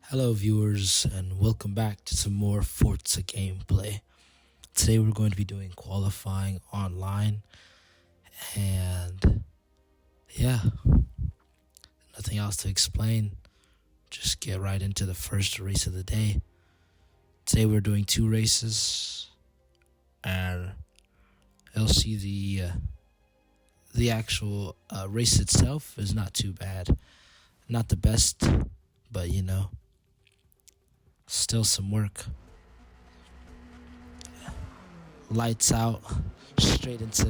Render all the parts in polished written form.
Hello, viewers, and welcome back to some more Forza gameplay. Today, we're going to be doing qualifying online, and yeah, nothing else to explain. Just get right into the first race of the day. Today, we're doing two races, and you'll see the actual race itself is not too bad, not the best, but still some work. Lights out, straight into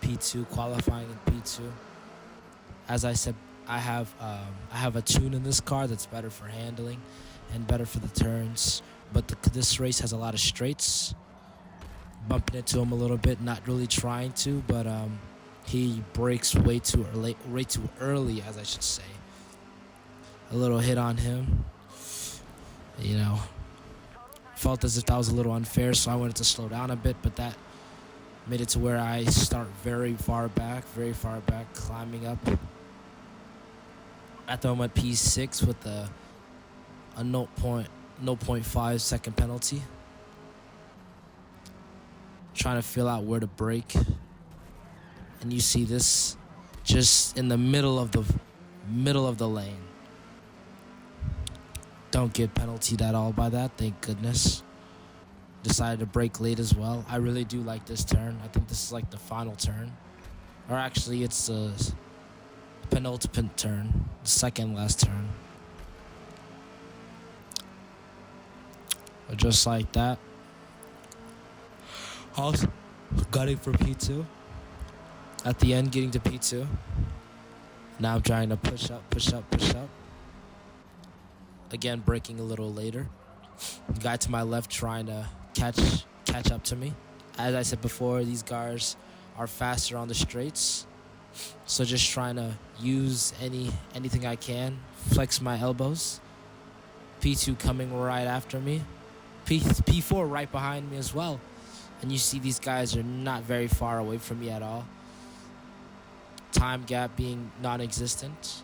P2, qualifying in P2. As I said, I have a tune in this car that's better for handling and better for the turns. But this race has a lot of straights. Bumping into him a little bit, not really trying to, but he brakes way too early, as I should say. A little hit on him. Felt as if that was a little unfair, so I wanted to slow down a bit, but that made it to where I start very far back, climbing up. At the moment, P6 with a 0.5 second penalty. Trying to feel out where to brake. And you see this just in the middle of the lane. Don't get penaltied at all by that, thank goodness. Decided to brake late as well. I really do like this turn. I think this is like the final turn. Or actually, it's the penultimate turn. The second last turn. Just like that. Also, gutting for P2. At the end, getting to P2. Now I'm trying to push up. Again, braking a little later. The guy to my left trying to catch up to me. As I said before, these cars are faster on the straights. So just trying to use anything I can. Flex my elbows. P2 coming right after me. P4 right behind me as well. And you see these guys are not very far away from me at all. Time gap being non-existent.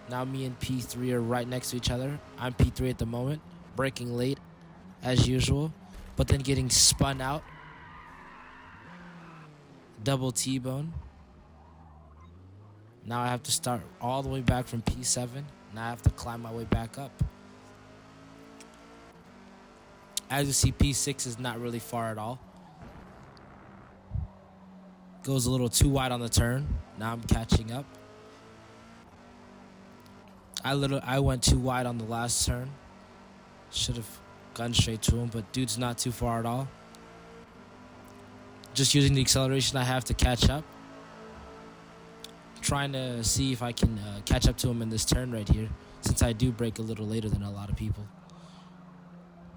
Now me and P3 are right next to each other. I'm P3 at the moment, braking late as usual, but then getting spun out. Double T-bone. Now I have to start all the way back from P7. Now I have to climb my way back up. As you see, P6 is not really far at all. Goes a little too wide on the turn. Now I'm catching up. I went too wide on the last turn. Should have gone straight to him, but dude's not too far at all. Just using the acceleration I have to catch up. Trying to see if I can catch up to him in this turn right here, since I do brake a little later than a lot of people.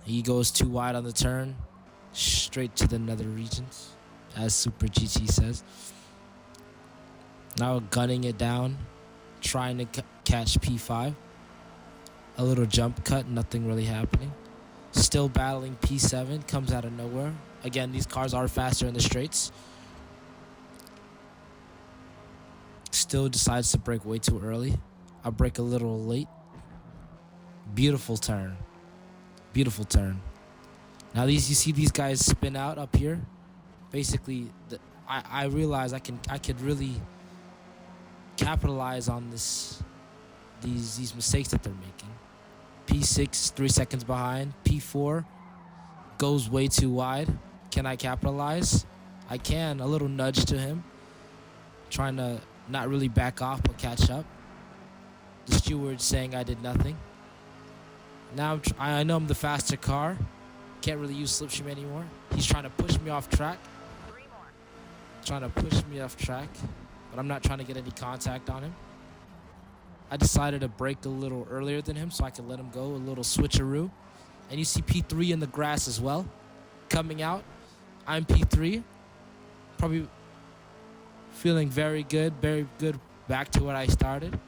He goes too wide on the turn, straight to the nether regions, as Super GT says. Now gunning it down, trying to catch P5. A little jump cut, nothing really happening. Still battling P7, comes out of nowhere. Again, these cars are faster in the straights. Still decides to brake way too early. I brake a little late. Beautiful turn. Now you see these guys spin out up here. Basically, I realize I could really capitalize on these mistakes that they're making. P6 3 seconds behind. P4 goes way too wide. Can I capitalize? I can. A little nudge to him. Trying to not really back off but catch up. The steward saying I did nothing. Now I know I'm the faster car. Can't really use slipstream anymore. He's trying to push me off track. But I'm not trying to get any contact on him. I decided to brake a little earlier than him so I could let him go, a little switcheroo. And you see P3 in the grass as well. Coming out. I'm P3. Probably feeling very good back to what I started.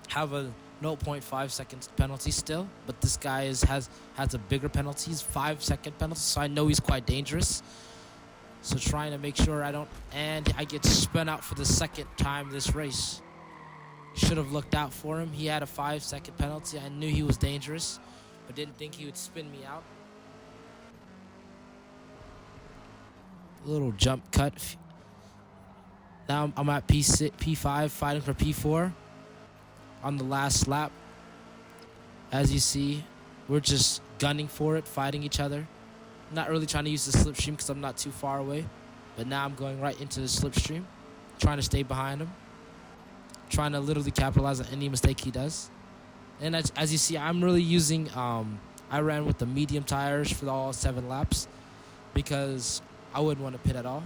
Have a 0.5 seconds penalty still, but this guy has a bigger penalty. He's 5 second penalty, so I know he's quite dangerous. So trying to make sure I don't, and I get spun out for the second time this race. Should have looked out for him. He had a 5-second penalty. I knew he was dangerous, but didn't think he would spin me out. A little jump cut. Now I'm at P5, fighting for P4 on the last lap. As you see, we're just gunning for it, fighting each other. Not really trying to use the slipstream because I'm not too far away. But now I'm going right into the slipstream, trying to stay behind him, trying to literally capitalize on any mistake he does. And as you see, I'm really using, I ran with the medium tires for all 7 laps because I wouldn't want to pit at all.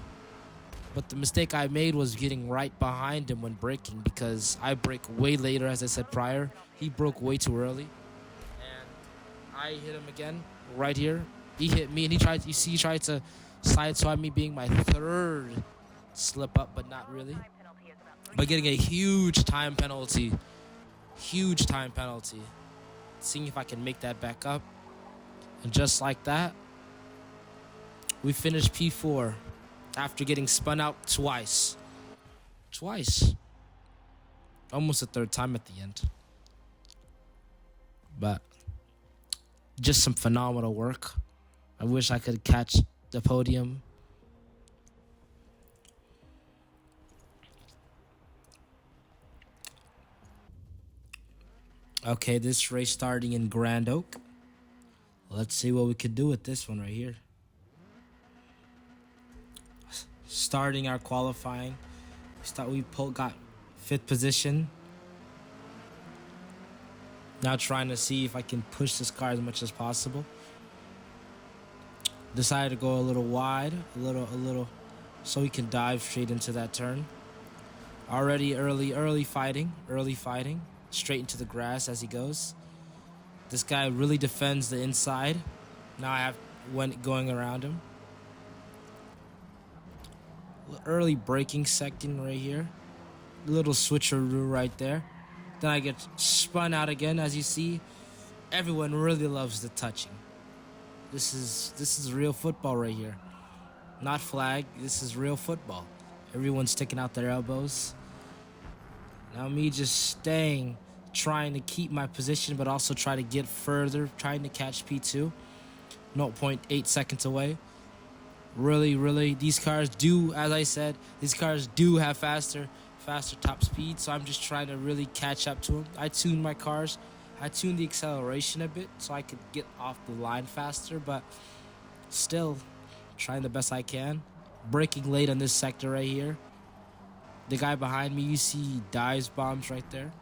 But the mistake I made was getting right behind him when braking because I brake way later, as I said prior. He broke way too early. And I hit him again right here. He hit me, and he tried to sideswipe me, being my 3rd slip up, but not really. But getting a huge time penalty. Huge time penalty. Seeing if I can make that back up. And just like that, we finished P4 after getting spun out twice. Almost a 3rd time at the end. But just some phenomenal work. I wish I could catch the podium. Okay, this race starting in Grand Oak. Let's see what we could do with this one right here. Starting our qualifying. We got 5th position. Now trying to see if I can push this car as much as possible. Decided to go a little wide, a little, so we can dive straight into that turn. Already early fighting, straight into the grass as he goes. This guy really defends the inside. Now I have going around him. Early braking second right here. Little switcheroo right there. Then I get spun out again. As you see, everyone really loves the touching. This is real football right here. Not flag. This is real football. Everyone's sticking out their elbows. Now me just staying, trying to keep my position, but also try to get further, trying to catch P2. 0.8 seconds away. Really, these cars do, as I said, these cars do have faster top speed, so I'm just trying to really catch up to them. I tuned my cars. I tuned the acceleration a bit so I could get off the line faster, but still trying the best I can. Braking late on this sector right here. The guy behind me, you see, he dives bombs right there.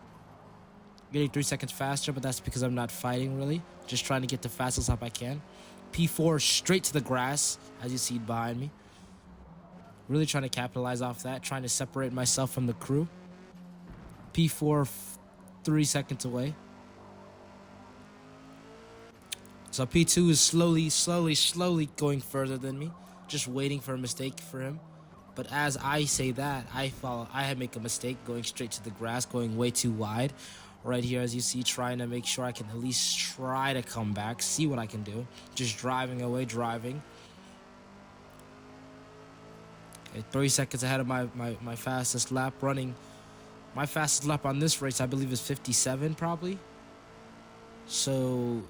Getting 3 seconds faster, but that's because I'm not fighting really. Just trying to get the fastest lap I can. P4 straight to the grass, as you see behind me. Really trying to capitalize off that, trying to separate myself from the crew. P4 3 seconds away. So P2 is slowly going further than me. Just waiting for a mistake for him. But as I say that, I make a mistake going straight to the grass, going way too wide. Right here, as you see, trying to make sure I can at least try to come back, see what I can do. Just driving away. Okay, 3 seconds ahead of my fastest lap running. My fastest lap on this race, I believe, is 57 probably. So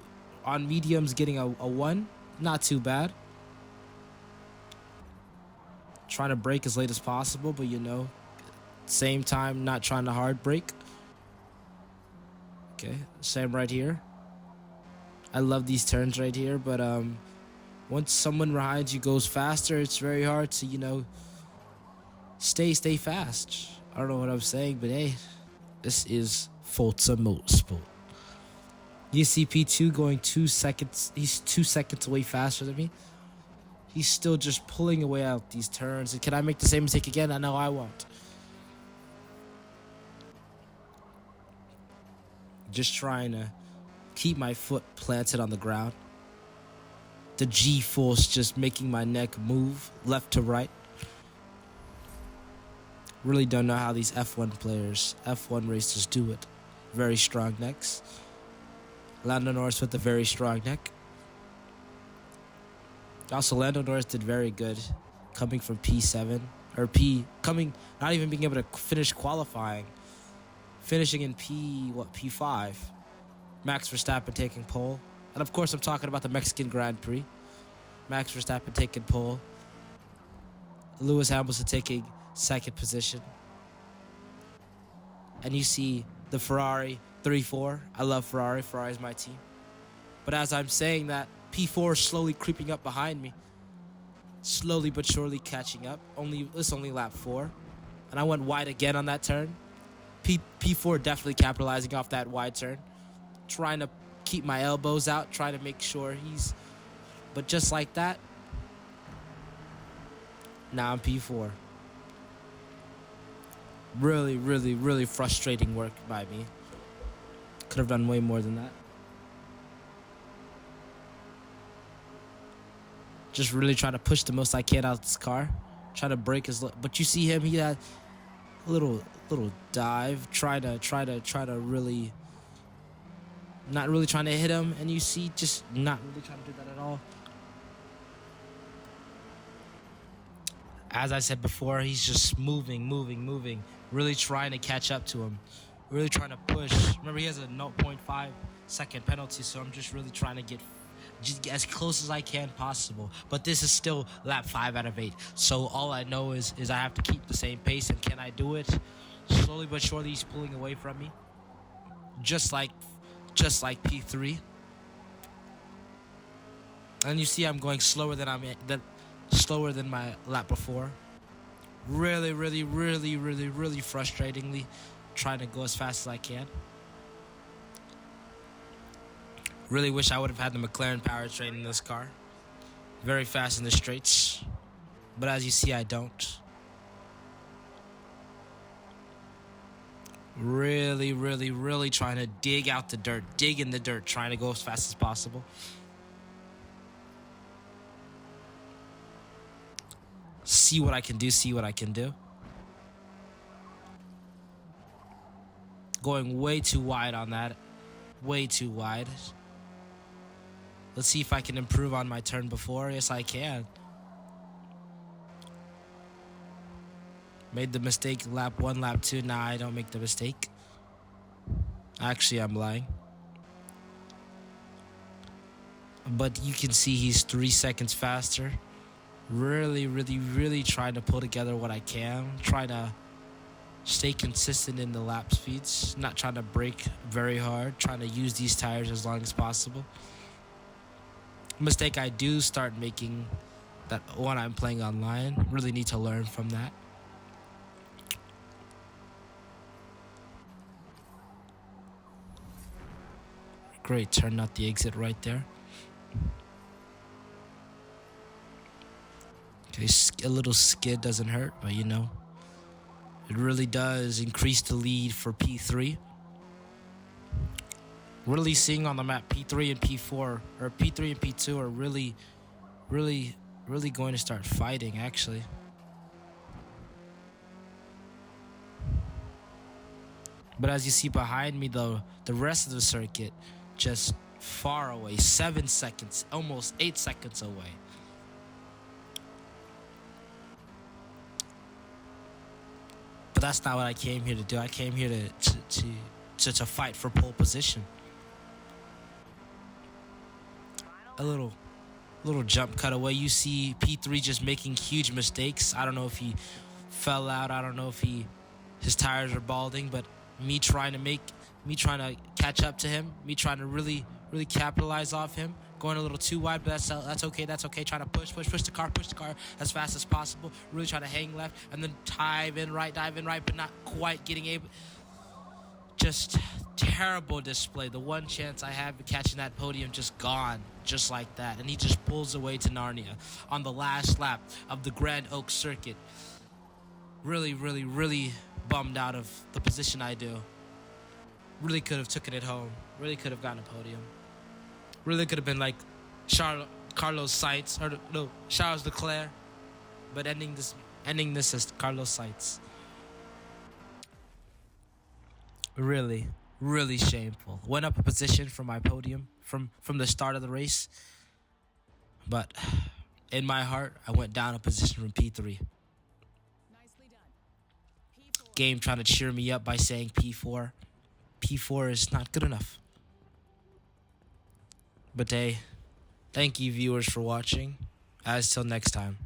on mediums, getting a 1, not too bad. Trying to brake as late as possible, but same time, not trying to hard brake. Okay, same right here. I love these turns right here, but once someone behind you goes faster, it's very hard to, stay fast. I don't know what I'm saying, but hey, this is Forza Motorsport. You see P2 going 2 seconds. He's 2 seconds away faster than me. He's still just pulling away out these turns. And can I make the same mistake again? I know I won't. Just trying to keep my foot planted on the ground. The G-force just making my neck move left to right. Really don't know how these F1 racers do it. Very strong necks. Lando Norris with a very strong neck. Also, Lando Norris did very good coming from P7. Not even being able to finish qualifying. finishing in P5. Max Verstappen taking pole. And of course I'm talking about the Mexican Grand Prix. Max Verstappen taking pole. Lewis Hamilton taking second position. And you see the Ferrari 3-4. I love Ferrari. Ferrari's my team. But as I'm saying that, P4 is slowly creeping up behind me. Slowly but surely catching up. It's only lap 4. And I went wide again on that turn. P4 definitely capitalizing off that wide turn. Trying to keep my elbows out. Trying to make sure he's... But just like that, now I'm P4. Really, really, really frustrating work by me. Could have done way more than that. Just really trying to push the most I can out of this car. Trying to break his... But you see him, he had a little dive. Trying to really... Not really trying to hit him. And you see just not really trying to do that at all. As I said before, he's just moving. Really trying to catch up to him. Really trying to push. Remember, he has a 0.5 second penalty, so I'm just really trying to get as close as I can possible. But this is still lap 5 out of 8. So all I know is I have to keep the same pace, and can I do it? Slowly but surely, he's pulling away from me. Just like P3. And you see I'm going slower than my lap before. Really frustratingly trying to go as fast as I can. Really wish I would have had the McLaren powertrain in this car. Very fast in the straights. But as you see, I don't. Really trying to dig out the dirt. Dig in the dirt. Trying to go as fast as possible. See what I can do. Going way too wide on that. Way too wide. Let's see if I can improve on my turn before. Yes, I can. Made the mistake lap 1, lap 2. Nah, I don't make the mistake. Actually, I'm lying. But you can see he's 3 seconds faster. Really trying to pull together what I can. Trying to stay consistent in the lap speeds. Not trying to brake very hard. Trying to use these tires as long as possible. Mistake I do start making that when I'm playing online. Really need to learn from that. Great, turn out the exit right there. Okay, a little skid doesn't hurt, but you know, it really does increase the lead for P3. Really seeing on the map P3 and P4, or P3 and P2 are really going to start fighting, actually. But as you see behind me, though, the rest of the circuit just far away, 7 seconds, almost 8 seconds away. But that's not what I came here to do. I came here to fight for pole position. A little jump cutaway. You see P3 just making huge mistakes. I don't know if he fell out. I don't know if his tires are balding. But me trying to catch up to him. Me trying to really capitalize off him. Going a little too wide, but that's okay. That's okay. Trying to push the car as fast as possible. Really trying to hang left and then dive in right, but not quite getting able. Just terrible display. The one chance I had of catching that podium just gone, just like that. And he just pulls away to Narnia on the last lap of the Grand Oaks circuit. Really bummed out of the position I do. Really could have taken it home. Really could have gotten a podium. Really could have been like Carlos Sainz, or no, Charles Leclerc. But ending this as Carlos Sainz. Really shameful. Went up a position from my podium from the start of the race. But in my heart, I went down a position from P3. Nicely done. P4. Game trying to cheer me up by saying P4. P4 is not good enough. But hey, thank you viewers for watching. As till next time.